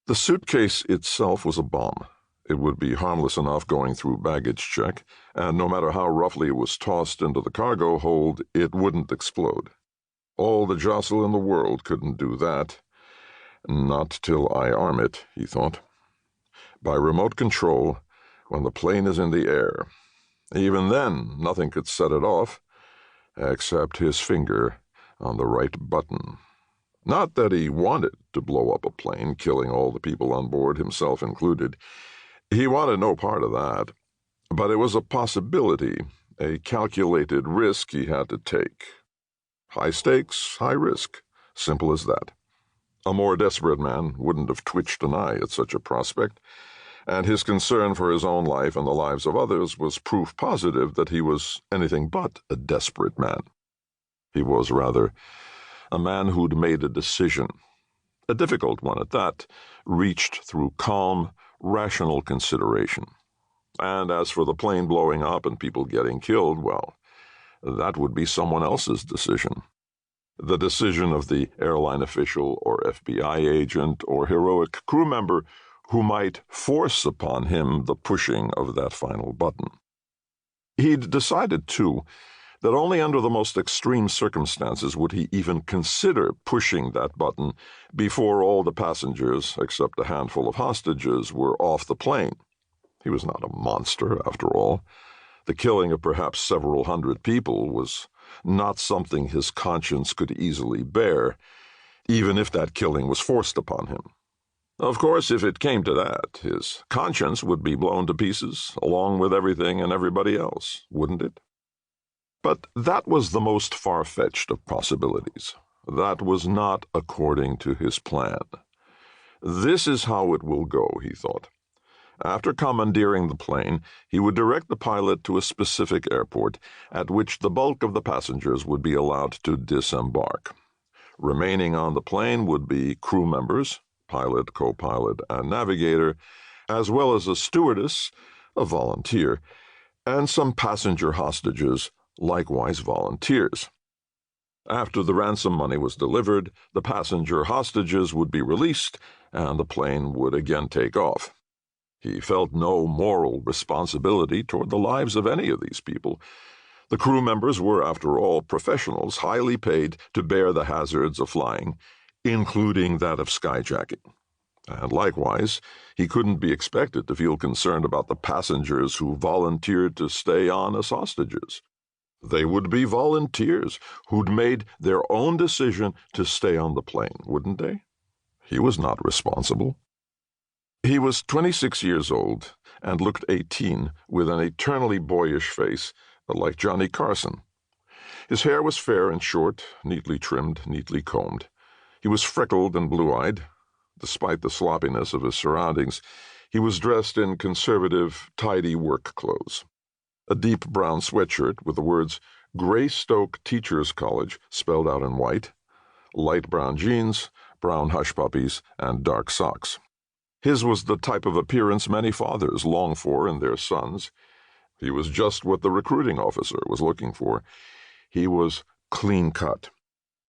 The suitcase itself was a bomb. It would be harmless enough going through baggage check, and no matter how roughly it was tossed into the cargo hold, it wouldn't explode. All the jostle in the world couldn't do that. Not till I arm it, he thought. By remote control, when the plane is in the air. Even then, nothing could set it off, except his finger on the right button. Not that he wanted to blow up a plane, killing all the people on board, himself included. He wanted no part of that. But it was a possibility, a calculated risk he had to take. High stakes, high risk. Simple as that. A more desperate man wouldn't have twitched an eye at such a prospect, and his concern for his own life and the lives of others was proof positive that he was anything but a desperate man. He was, rather, a man who'd made a decision, a difficult one at that, reached through calm, rational consideration. And as for the plane blowing up and people getting killed, well, that would be someone else's decision. The decision of the airline official or FBI agent or heroic crew member who might force upon him the pushing of that final button. He'd decided, too, that only under the most extreme circumstances would he even consider pushing that button before all the passengers, except a handful of hostages, were off the plane. He was not a monster, after all. The killing of perhaps several hundred people was not something his conscience could easily bear, even if that killing was forced upon him. Of course, if it came to that, his conscience would be blown to pieces, along with everything and everybody else, wouldn't it? But that was the most far-fetched of possibilities. That was not according to his plan. This is how it will go, he thought. After commandeering the plane, he would direct the pilot to a specific airport, at which the bulk of the passengers would be allowed to disembark. Remaining on the plane would be crew members, pilot, co-pilot, and navigator, as well as a stewardess, a volunteer, and some passenger hostages, likewise volunteers. After the ransom money was delivered, the passenger hostages would be released, and the plane would again take off. He felt no moral responsibility toward the lives of any of these people. The crew members were, after all, professionals, highly paid to bear the hazards of flying, including that of skyjacking. And likewise, he couldn't be expected to feel concerned about the passengers who volunteered to stay on as hostages. They would be volunteers who'd made their own decision to stay on the plane, wouldn't they? He was not responsible. He was 26 years old and looked 18, with an eternally boyish face, like Johnny Carson. His hair was fair and short, neatly trimmed, neatly combed. He was freckled and blue-eyed. Despite the sloppiness of his surroundings, he was dressed in conservative, tidy work clothes. A deep brown sweatshirt with the words Greystoke Teachers College spelled out in white, light brown jeans, brown hush-puppies, and dark socks. His was the type of appearance many fathers long for in their sons. He was just what the recruiting officer was looking for. He was clean-cut.